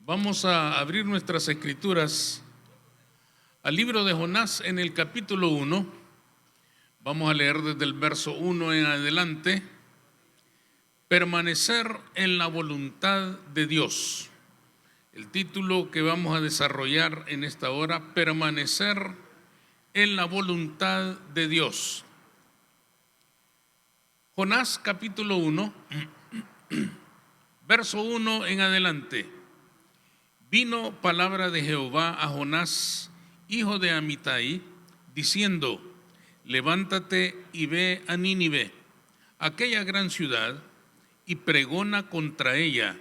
Vamos a abrir nuestras escrituras al libro de Jonás en el capítulo 1. Vamos a leer desde el verso 1 en adelante. Permanecer en la voluntad de Dios. El título que vamos a desarrollar en esta hora, permanecer en la voluntad de Dios. Jonás capítulo 1, verso 1 en adelante. Vino palabra de Jehová a Jonás, hijo de Amitai, diciendo: levántate y ve a Nínive, aquella gran ciudad, y pregona contra ella,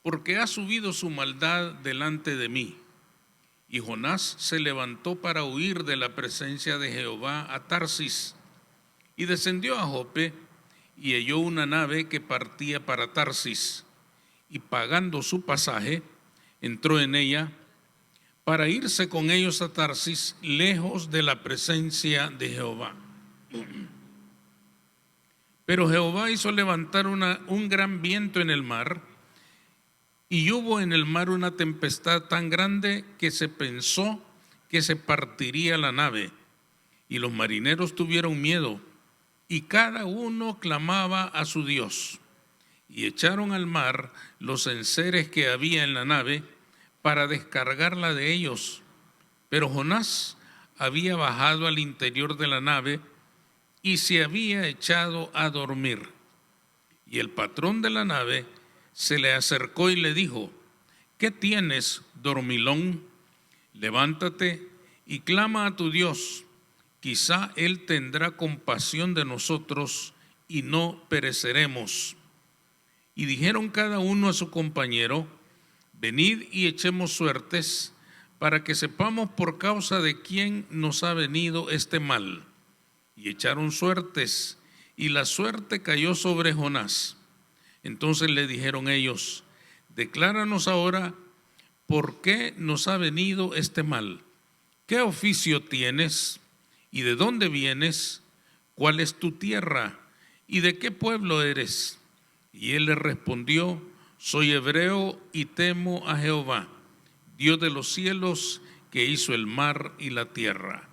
porque ha subido su maldad delante de mí. Y Jonás se levantó para huir de la presencia de Jehová a Tarsis, y descendió a Jope, y halló una nave que partía para Tarsis, y pagando su pasaje, entró en ella para irse con ellos a Tarsis, lejos de la presencia de Jehová. Pero Jehová hizo levantar un gran viento en el mar, y hubo en el mar una tempestad tan grande que se pensó que se partiría la nave, y los marineros tuvieron miedo, y cada uno clamaba a su Dios, y echaron al mar los enseres que había en la nave para descargarla de ellos. Pero Jonás había bajado al interior de la nave y se había echado a dormir. Y el patrón de la nave se le acercó y le dijo: ¿qué tienes, dormilón? Levántate y clama a tu Dios, quizá Él tendrá compasión de nosotros y no pereceremos. Y dijeron cada uno a su compañero: venid y echemos suertes, para que sepamos por causa de quién nos ha venido este mal. Y echaron suertes, y la suerte cayó sobre Jonás. Entonces le dijeron ellos: decláranos ahora por qué nos ha venido este mal. ¿Qué oficio tienes? ¿Y de dónde vienes? ¿Cuál es tu tierra? ¿Y de qué pueblo eres? Y él le respondió: soy hebreo y temo a Jehová, Dios de los cielos, que hizo el mar y la tierra.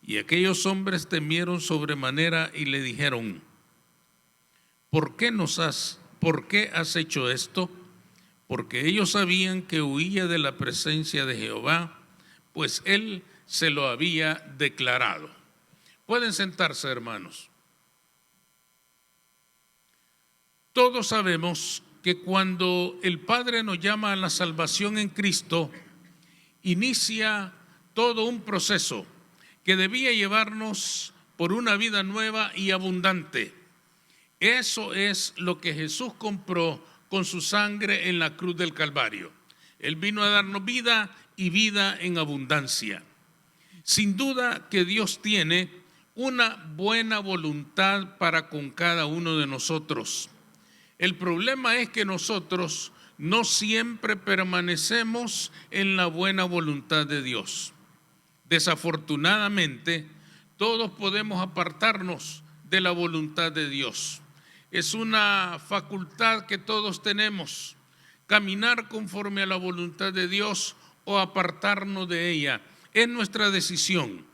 Y aquellos hombres temieron sobremanera y le dijeron: ¿por qué has hecho esto? Porque ellos sabían que huía de la presencia de Jehová, pues él se lo había declarado. Pueden sentarse, hermanos. Todos sabemos que cuando el Padre nos llama a la salvación en Cristo, inicia todo un proceso que debía llevarnos por una vida nueva y abundante. Eso es lo que Jesús compró con su sangre en la cruz del Calvario. Él vino a darnos vida y vida en abundancia. Sin duda que Dios tiene una buena voluntad para con cada uno de nosotros. El problema es que nosotros no siempre permanecemos en la buena voluntad de Dios. Desafortunadamente, todos podemos apartarnos de la voluntad de Dios. Es una facultad que todos tenemos, caminar conforme a la voluntad de Dios o apartarnos de ella. Es nuestra decisión.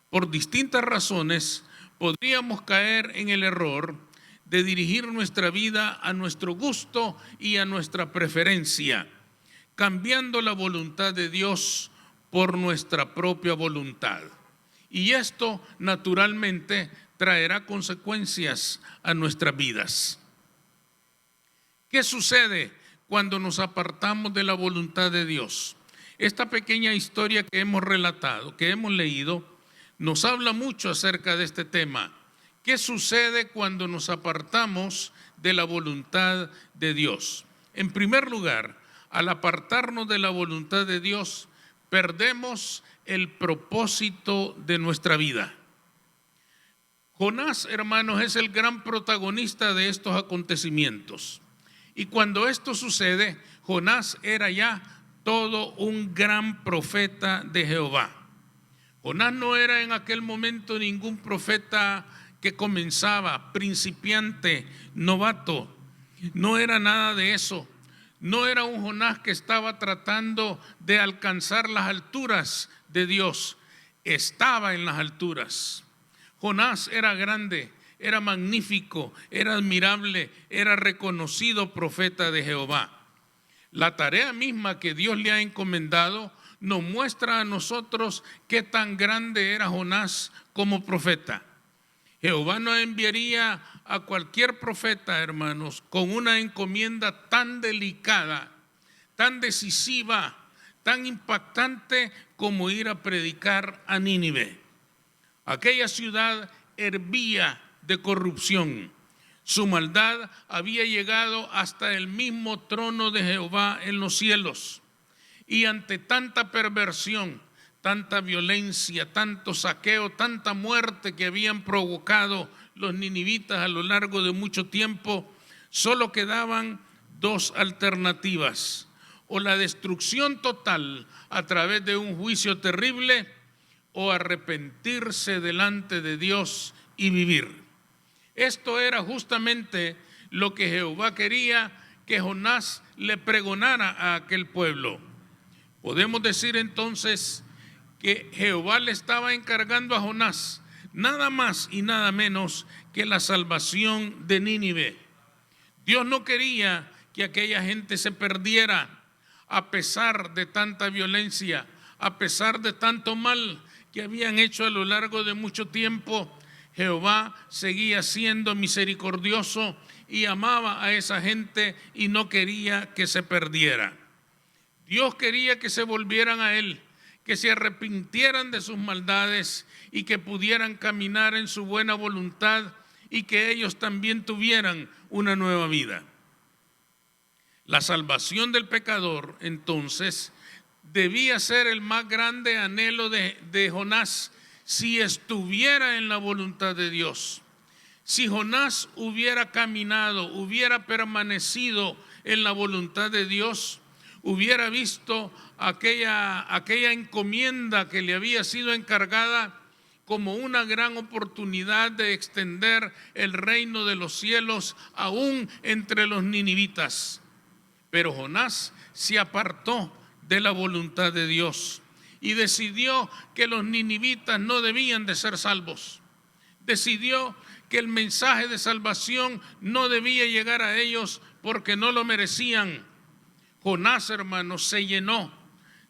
Por distintas razones podríamos caer en el error de dirigir nuestra vida a nuestro gusto y a nuestra preferencia, cambiando la voluntad de Dios por nuestra propia voluntad. Y esto naturalmente traerá consecuencias a nuestras vidas. ¿Qué sucede cuando nos apartamos de la voluntad de Dios? Esta pequeña historia que hemos relatado, que hemos leído, nos habla mucho acerca de este tema. ¿Qué sucede cuando nos apartamos de la voluntad de Dios? En primer lugar, al apartarnos de la voluntad de Dios, perdemos el propósito de nuestra vida. Jonás, hermanos, es el gran protagonista de estos acontecimientos. Y cuando esto sucede, Jonás era ya todo un gran profeta de Jehová. Jonás no era en aquel momento ningún profeta que comenzaba, principiante, novato. No era nada de eso. no era un Jonás que estaba tratando de alcanzar las alturas de Dios, estaba en las alturas. Jonás era grande, era magnífico, era admirable, era reconocido profeta de Jehová. La tarea misma que Dios le ha encomendado nos muestra a nosotros qué tan grande era Jonás como profeta. Jehová no enviaría a cualquier profeta, hermanos, con una encomienda tan delicada, tan decisiva, tan impactante como ir a predicar a Nínive. Aquella ciudad hervía de corrupción. Su maldad había llegado hasta el mismo trono de Jehová en los cielos. Y ante tanta perversión, tanta violencia, tanto saqueo, tanta muerte que habían provocado los ninivitas a lo largo de mucho tiempo, solo quedaban dos alternativas: o la destrucción total a través de un juicio terrible, o arrepentirse delante de Dios y vivir. Esto era justamente lo que Jehová quería que Jonás le pregonara a aquel pueblo. Podemos decir entonces que Jehová le estaba encargando a Jonás nada más y nada menos que la salvación de Nínive. Dios no quería que aquella gente se perdiera a pesar de tanta violencia, a pesar de tanto mal que habían hecho a lo largo de mucho tiempo. Jehová seguía siendo misericordioso y amaba a esa gente y no quería que se perdiera. Dios quería que se volvieran a Él, que se arrepintieran de sus maldades y que pudieran caminar en su buena voluntad y que ellos también tuvieran una nueva vida. La salvación del pecador, entonces, debía ser el más grande anhelo de Jonás si estuviera en la voluntad de Dios. Si Jonás hubiera caminado, hubiera permanecido en la voluntad de Dios, hubiera visto aquella encomienda que le había sido encargada como una gran oportunidad de extender el reino de los cielos aún entre los ninivitas. Pero Jonás se apartó de la voluntad de Dios y decidió que los ninivitas no debían de ser salvos. Decidió que el mensaje de salvación no debía llegar a ellos porque no lo merecían. Jonás, hermanos, se llenó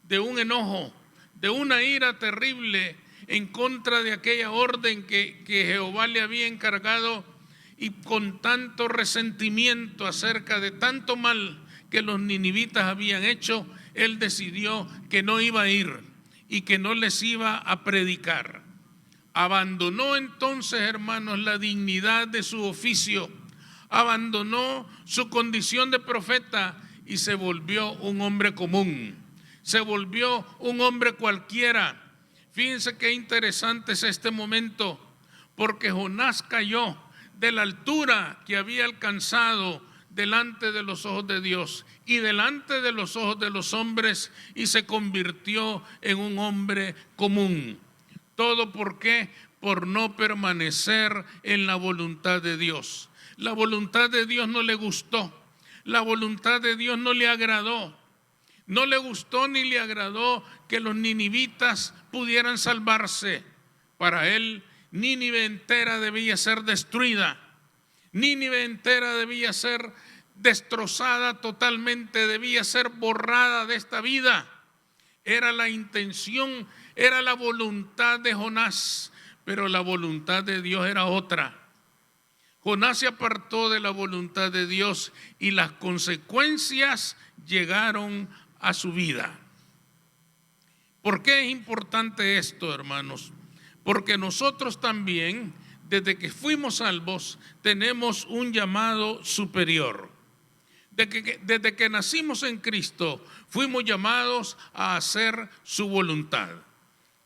de un enojo, de una ira terrible en contra de aquella orden que Jehová le había encargado, y con tanto resentimiento acerca de tanto mal que los ninivitas habían hecho, él decidió que no iba a ir y que no les iba a predicar. Abandonó entonces, hermanos, la dignidad de su oficio, abandonó su condición de profeta y se volvió un hombre común, se volvió un hombre cualquiera. Fíjense qué interesante es este momento, porque Jonás cayó de la altura que había alcanzado delante de los ojos de Dios y delante de los ojos de los hombres, y se convirtió en un hombre común. ¿Todo por qué? Por no permanecer en la voluntad de Dios. La voluntad de Dios no le gustó, la voluntad de Dios no le agradó. No le gustó ni le agradó que los ninivitas pudieran salvarse. Para él, Nínive entera debía ser destruida. Nínive entera debía ser destrozada totalmente, debía ser borrada de esta vida. Era la intención, era la voluntad de Jonás, pero la voluntad de Dios era otra. Jonás se apartó de la voluntad de Dios y las consecuencias llegaron a su vida. ¿Por qué es importante esto, hermanos? Porque nosotros también, desde que fuimos salvos, tenemos un llamado superior. Desde que nacimos en Cristo, fuimos llamados a hacer su voluntad.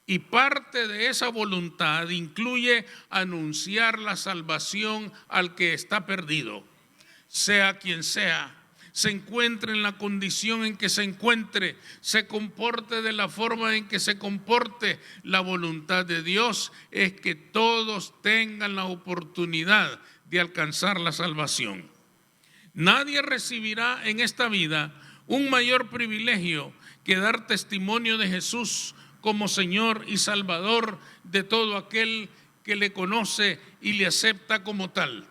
Y parte de esa voluntad incluye anunciar la salvación al que está perdido, sea quien sea, se encuentre en la condición en que se encuentre, se comporte de la forma en que se comporte. La voluntad de Dios es que todos tengan la oportunidad de alcanzar la salvación. Nadie recibirá en esta vida un mayor privilegio que dar testimonio de Jesús como Señor y Salvador de todo aquel que le conoce y le acepta como tal.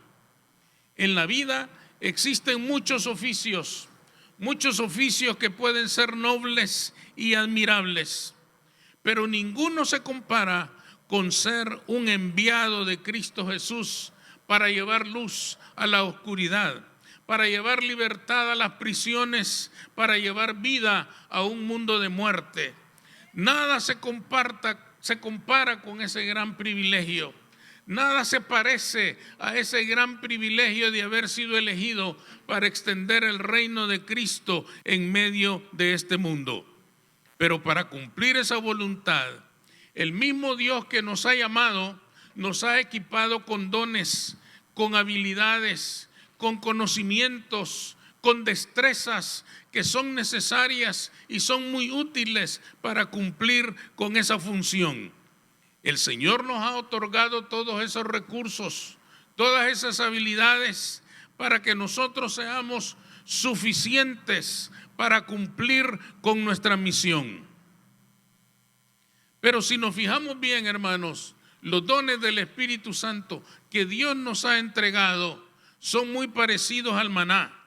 En la vida existen muchos oficios que pueden ser nobles y admirables, pero ninguno se compara con ser un enviado de Cristo Jesús para llevar luz a la oscuridad, para llevar libertad a las prisiones, para llevar vida a un mundo de muerte. Nada se compara con ese gran privilegio. Nada se parece a ese gran privilegio de haber sido elegido para extender el reino de Cristo en medio de este mundo. Pero para cumplir esa voluntad, el mismo Dios que nos ha llamado, nos ha equipado con dones, con habilidades, con conocimientos, con destrezas que son necesarias y son muy útiles para cumplir con esa función. El Señor nos ha otorgado todos esos recursos, todas esas habilidades para que nosotros seamos suficientes para cumplir con nuestra misión. Pero si nos fijamos bien, hermanos, los dones del Espíritu Santo que Dios nos ha entregado son muy parecidos al maná.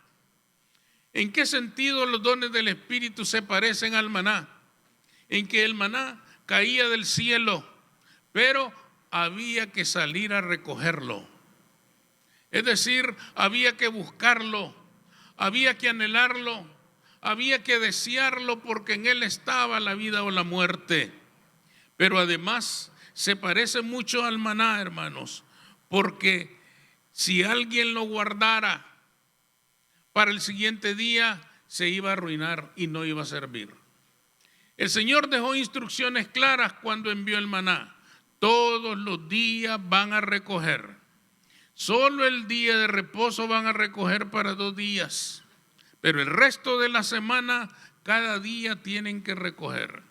¿En qué sentido los dones del Espíritu se parecen al maná? En que el maná caía del cielo, pero había que salir a recogerlo. Es decir, había que buscarlo, había que anhelarlo, había que desearlo porque en él estaba la vida o la muerte. Pero además se parece mucho al maná, hermanos, porque si alguien lo guardara para el siguiente día, se iba a arruinar y no iba a servir. El Señor dejó instrucciones claras cuando envió el maná. Todos los días van a recoger. Solo el día de reposo van a recoger para 2 días. Pero el resto de la semana, cada día tienen que recoger.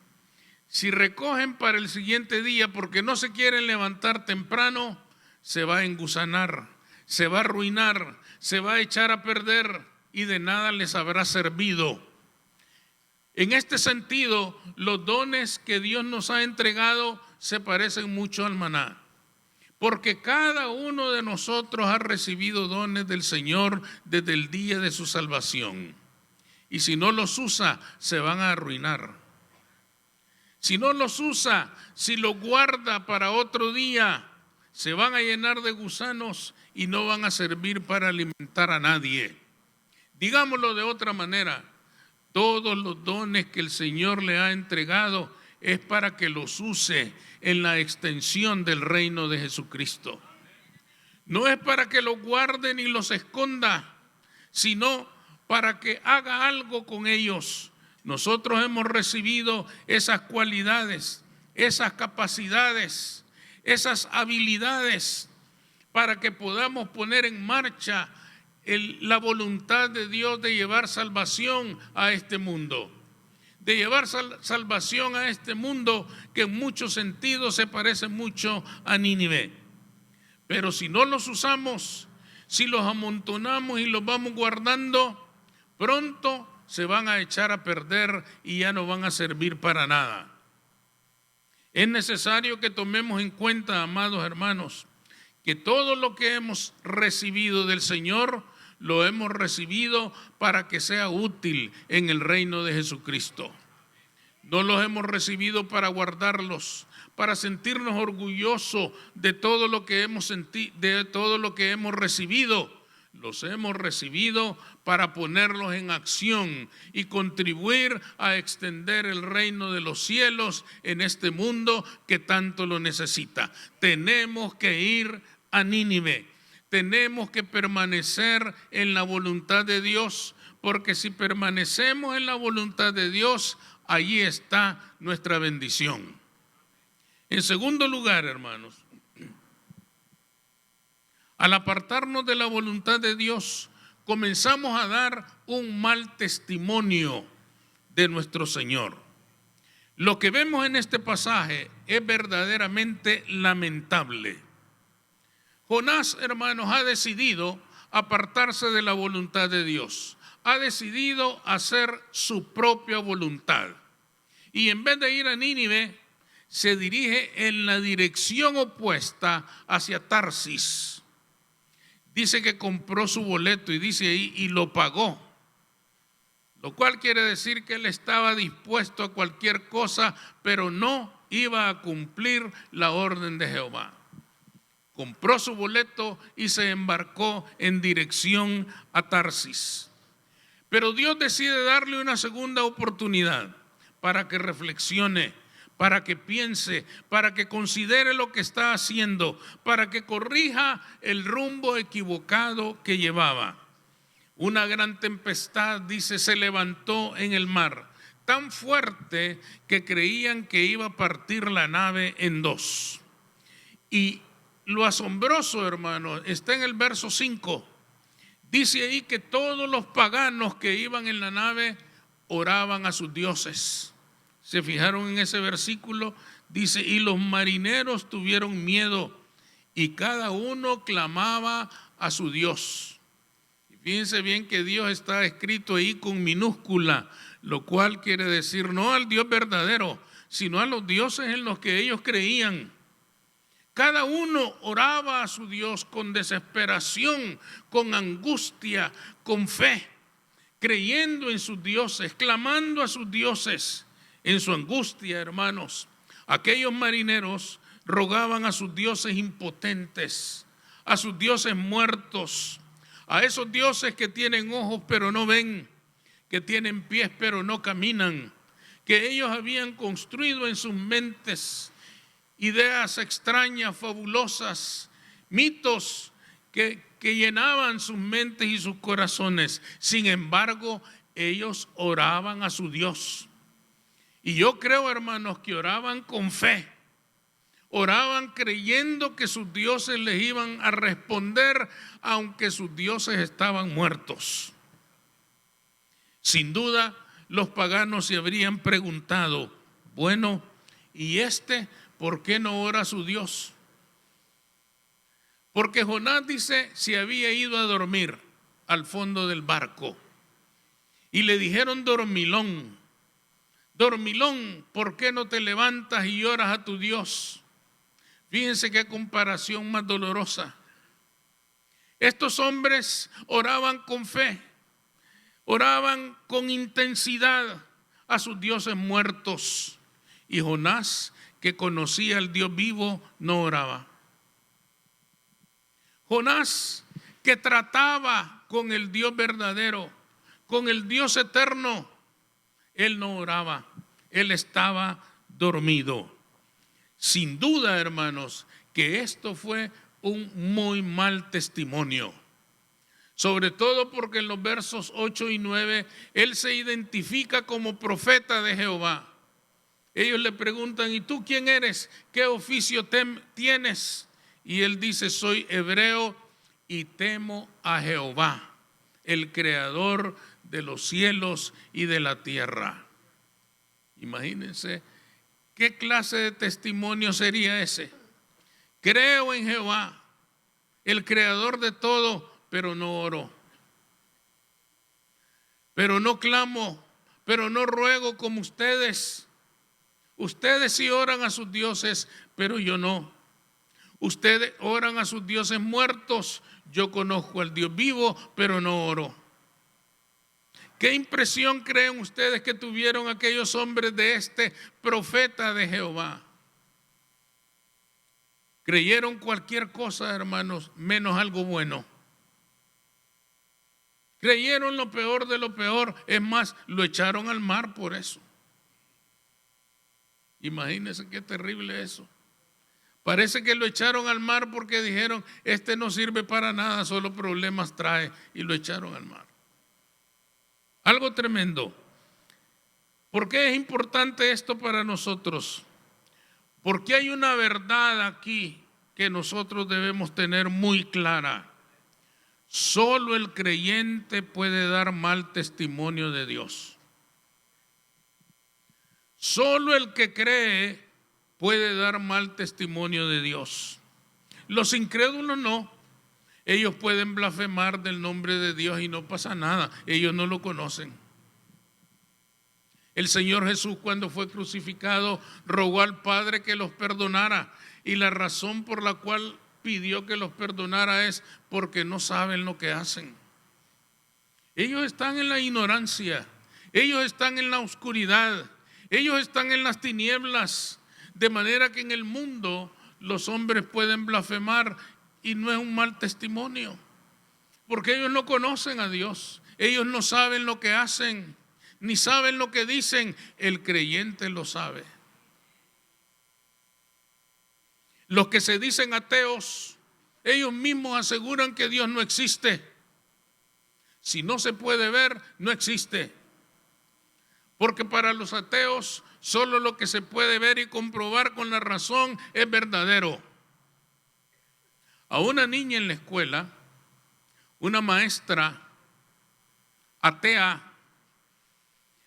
Si recogen para el siguiente día porque no se quieren levantar temprano, se va a engusanar, se va a arruinar, se va a echar a perder y de nada les habrá servido. En este sentido, los dones que Dios nos ha entregado se parecen mucho al maná, porque cada uno de nosotros ha recibido dones del Señor desde el día de su salvación. Y si no los usa, se van a arruinar. Si no los usa, si los guarda para otro día, se van a llenar de gusanos y no van a servir para alimentar a nadie. Digámoslo de otra manera, todos los dones que el Señor le ha entregado es para que los use en la extensión del reino de Jesucristo. No es para que los guarde ni los esconda, sino para que haga algo con ellos. Nosotros hemos recibido esas cualidades, esas capacidades, esas habilidades para que podamos poner en marcha la voluntad de Dios de llevar salvación a este mundo. De llevar salvación a este mundo que en muchos sentidos se parece mucho a Nínive. Pero si no los usamos, si los amontonamos y los vamos guardando, pronto se van a echar a perder y ya no van a servir para nada. Es necesario que tomemos en cuenta, amados hermanos, que todo lo que hemos recibido del Señor, lo hemos recibido para que sea útil en el reino de Jesucristo. No los hemos recibido para guardarlos, para sentirnos orgullosos de todo lo que hemos recibido. Los hemos recibido para ponerlos en acción y contribuir a extender el reino de los cielos en este mundo que tanto lo necesita. Tenemos que ir a Nínive. Tenemos que permanecer en la voluntad de Dios, porque si permanecemos en la voluntad de Dios, allí está nuestra bendición. En segundo lugar, hermanos, al apartarnos de la voluntad de Dios, comenzamos a dar un mal testimonio de nuestro Señor. Lo que vemos en este pasaje es verdaderamente lamentable. Jonás, hermanos, ha decidido apartarse de la voluntad de Dios. Ha decidido hacer su propia voluntad. Y en vez de ir a Nínive, se dirige en la dirección opuesta hacia Tarsis. Dice que compró su boleto y dice ahí, y lo pagó. Lo cual quiere decir que él estaba dispuesto a cualquier cosa, pero no iba a cumplir la orden de Jehová. Compró su boleto y se embarcó en dirección a Tarsis. Pero Dios decide darle una segunda oportunidad para que reflexione, para que piense, para que considere lo que está haciendo, para que corrija el rumbo equivocado que llevaba. Una gran tempestad, dice, se levantó en el mar, tan fuerte que creían que iba a partir la nave en dos. Y lo asombroso, hermano, está en el verso 5. Dice ahí que todos los paganos que iban en la nave oraban a sus dioses. ¿Se fijaron en ese versículo? Dice, y los marineros tuvieron miedo y cada uno clamaba a su Dios. Y fíjense bien que Dios está escrito ahí con minúscula, lo cual quiere decir no al Dios verdadero, sino a los dioses en los que ellos creían. Cada uno oraba a su Dios con desesperación, con angustia, con fe, creyendo en sus dioses, clamando a sus dioses. En su angustia, hermanos, aquellos marineros rogaban a sus dioses impotentes, a sus dioses muertos, a esos dioses que tienen ojos pero no ven, que tienen pies pero no caminan, que ellos habían construido en sus mentes ideas extrañas, fabulosas, mitos que llenaban sus mentes y sus corazones. Sin embargo, ellos oraban a su Dios. Y yo creo, hermanos, que oraban con fe, oraban creyendo que sus dioses les iban a responder, aunque sus dioses estaban muertos. Sin duda, los paganos se habrían preguntado, bueno, ¿y por qué no ora a su Dios? Porque Jonás dice, se había ido a dormir al fondo del barco. Y le dijeron, dormilón, dormilón, ¿por qué no te levantas y oras a tu Dios? Fíjense qué comparación más dolorosa. Estos hombres oraban con fe, oraban con intensidad a sus dioses muertos. Y Jonás, que conocía al Dios vivo, no oraba. Jonás, que trataba con el Dios verdadero, con el Dios eterno, él no oraba, él estaba dormido. Sin duda, hermanos, que esto fue un muy mal testimonio. Sobre todo porque en los versos 8 y 9, él se identifica como profeta de Jehová. Ellos le preguntan, ¿y tú quién eres? ¿Qué oficio tienes? Y él dice, soy hebreo y temo a Jehová, el creador de los cielos y de la tierra. Imagínense, ¿qué clase de testimonio sería ese? Creo en Jehová, el creador de todo, pero no oro. Pero no clamo, pero no ruego como ustedes. Ustedes sí oran a sus dioses, pero yo no. Ustedes oran a sus dioses muertos. Yo conozco al Dios vivo, pero no oro. ¿Qué impresión creen ustedes que tuvieron aquellos hombres de este profeta de Jehová? Creyeron cualquier cosa, hermanos, menos algo bueno. Creyeron lo peor de lo peor. Es más, lo echaron al mar por eso. Imagínense qué terrible eso. Parece que lo echaron al mar porque dijeron, no sirve para nada, solo problemas trae, y lo echaron al mar. Algo tremendo. ¿Por qué es importante esto para nosotros? Porque hay una verdad aquí que nosotros debemos tener muy clara. Solo el creyente puede dar mal testimonio de Dios. Solo el que cree puede dar mal testimonio de Dios. Los incrédulos no. Ellos pueden blasfemar del nombre de Dios y no pasa nada. Ellos no lo conocen. El Señor Jesús, cuando fue crucificado, rogó al Padre que los perdonara. Y la razón por la cual pidió que los perdonara es porque no saben lo que hacen. Ellos están en la ignorancia. Ellos están en la oscuridad. Ellos están en las tinieblas. De manera que en el mundo los hombres pueden blasfemar y no es un mal testimonio. Porque ellos no conocen a Dios. Ellos no saben lo que hacen, ni saben lo que dicen. El creyente lo sabe. Los que se dicen ateos, ellos mismos aseguran que Dios no existe. Si no se puede ver, no existe. Porque para los ateos, solo lo que se puede ver y comprobar con la razón es verdadero. A una niña en la escuela, una maestra atea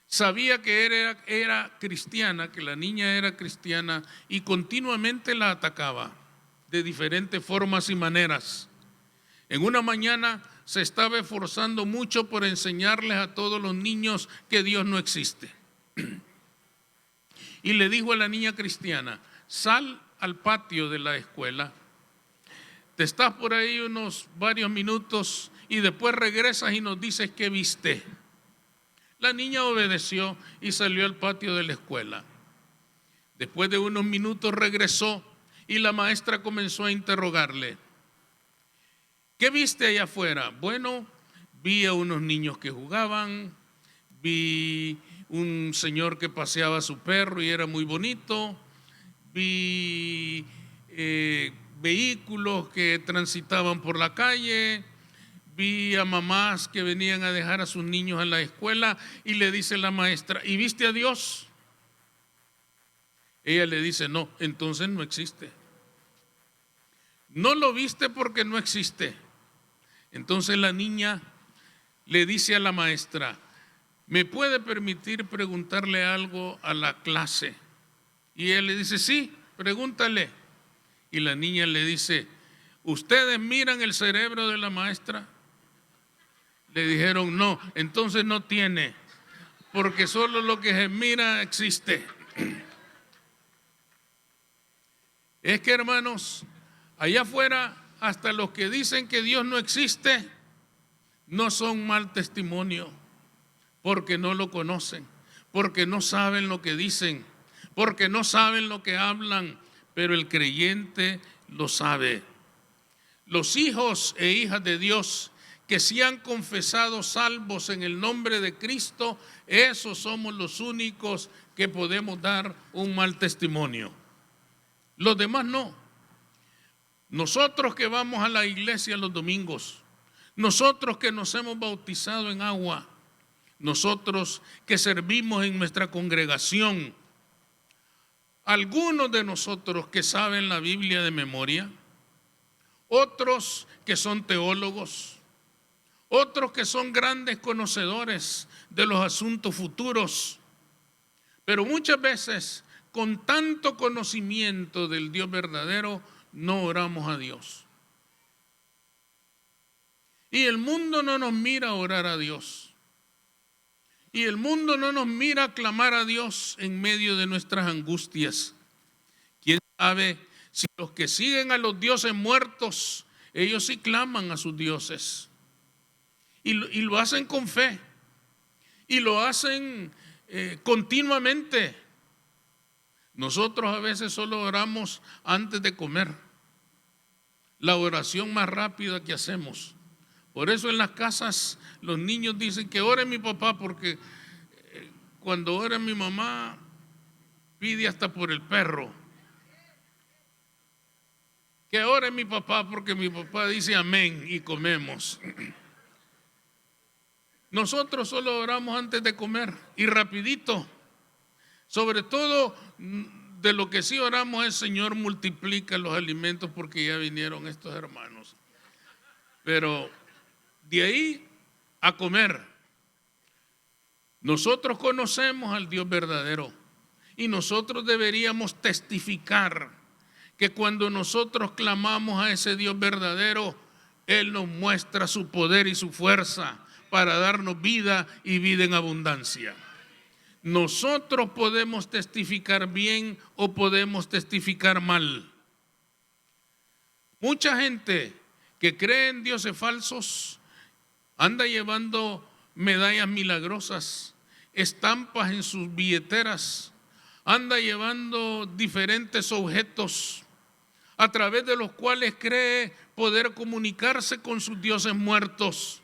sabía que era cristiana, que la niña era cristiana, y continuamente la atacaba de diferentes formas y maneras. En una mañana se estaba esforzando mucho por enseñarles a todos los niños que Dios no existe. Y le dijo a la niña cristiana: sal al patio de la escuela, te estás por ahí unos varios minutos y después regresas y nos dices qué viste. La niña obedeció y salió al patio de la escuela. Después de unos minutos regresó y la maestra comenzó a interrogarle: ¿qué viste allá afuera? Bueno, vi a unos niños que jugaban, vi un señor que paseaba a su perro y era muy bonito, vi vehículos que transitaban por la calle, vi a mamás que venían a dejar a sus niños en la escuela. Y le dice la maestra: ¿y viste a Dios? Ella le dice: no, entonces no existe. No lo viste porque no existe. Entonces la niña le dice a la maestra: ¿me puede permitir preguntarle algo a la clase? Y ella le dice: sí, pregúntale. Y la niña le dice: ¿ustedes miran el cerebro de la maestra? Le dijeron: no, entonces no tiene, porque solo lo que se mira existe. Es que, hermanos, allá afuera, hasta los que dicen que Dios no existe, no son mal testimonio, porque no lo conocen, porque no saben lo que dicen, porque no saben lo que hablan, pero el creyente lo sabe. Los hijos e hijas de Dios que se han confesado salvos en el nombre de Cristo, esos somos los únicos que podemos dar un mal testimonio. Los demás no. Nosotros que vamos a la iglesia los domingos, nosotros que nos hemos bautizado en agua, nosotros que servimos en nuestra congregación, algunos de nosotros que saben la Biblia de memoria, otros que son teólogos, otros que son grandes conocedores de los asuntos futuros, pero muchas veces con tanto conocimiento del Dios verdadero no oramos a Dios. Y el mundo no nos mira a orar a Dios. Y el mundo no nos mira a clamar a Dios en medio de nuestras angustias. ¿Quién sabe si los que siguen a los dioses muertos, ellos sí claman a sus dioses? Y lo hacen con fe. Y lo hacen continuamente. Nosotros a veces solo oramos antes de comer. La oración más rápida que hacemos. Por eso en las casas los niños dicen que ore mi papá, porque cuando ora mi mamá pide hasta por el perro. Que ore mi papá porque mi papá dice amén y comemos. Nosotros solo oramos antes de comer y rapidito. Sobre todo de lo que sí oramos es: Señor, multiplica los alimentos porque ya vinieron estos hermanos. Pero de ahí a comer. Nosotros conocemos al Dios verdadero y nosotros deberíamos testificar que cuando nosotros clamamos a ese Dios verdadero, Él nos muestra su poder y su fuerza para darnos vida y vida en abundancia. Nosotros podemos testificar bien o podemos testificar mal. Mucha gente que cree en dioses falsos anda llevando medallas milagrosas, estampas en sus billeteras, anda llevando diferentes objetos a través de los cuales cree poder comunicarse con sus dioses muertos.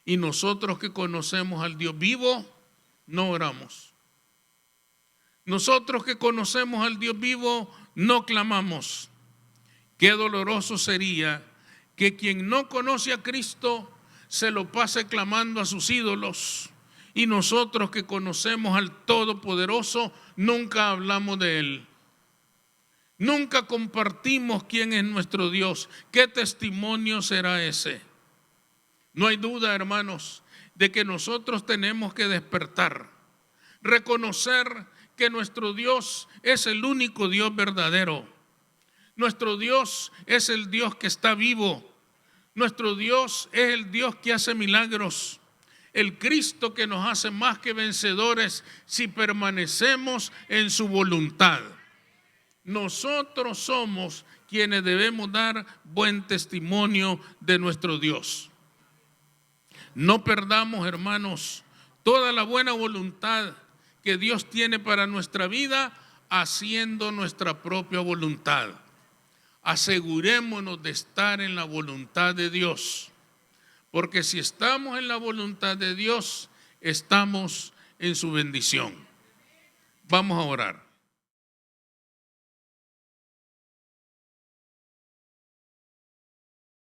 Y nosotros que conocemos al Dios vivo, no oramos. Nosotros que conocemos al Dios vivo, no clamamos. Qué doloroso sería que quien no conoce a Cristo se lo pase clamando a sus ídolos, y nosotros que conocemos al Todopoderoso nunca hablamos de Él. Nunca compartimos quién es nuestro Dios. ¿Qué testimonio será ese? No hay duda, hermanos, de que nosotros tenemos que despertar, reconocer que nuestro Dios es el único Dios verdadero. Nuestro Dios es el Dios que está vivo. Nuestro Dios es el Dios que hace milagros. El Cristo que nos hace más que vencedores si permanecemos en su voluntad. Nosotros somos quienes debemos dar buen testimonio de nuestro Dios. No perdamos, hermanos, toda la buena voluntad que Dios tiene para nuestra vida haciendo nuestra propia voluntad. Asegurémonos de estar en la voluntad de Dios, porque si estamos en la voluntad de Dios, estamos en su bendición. Vamos a orar.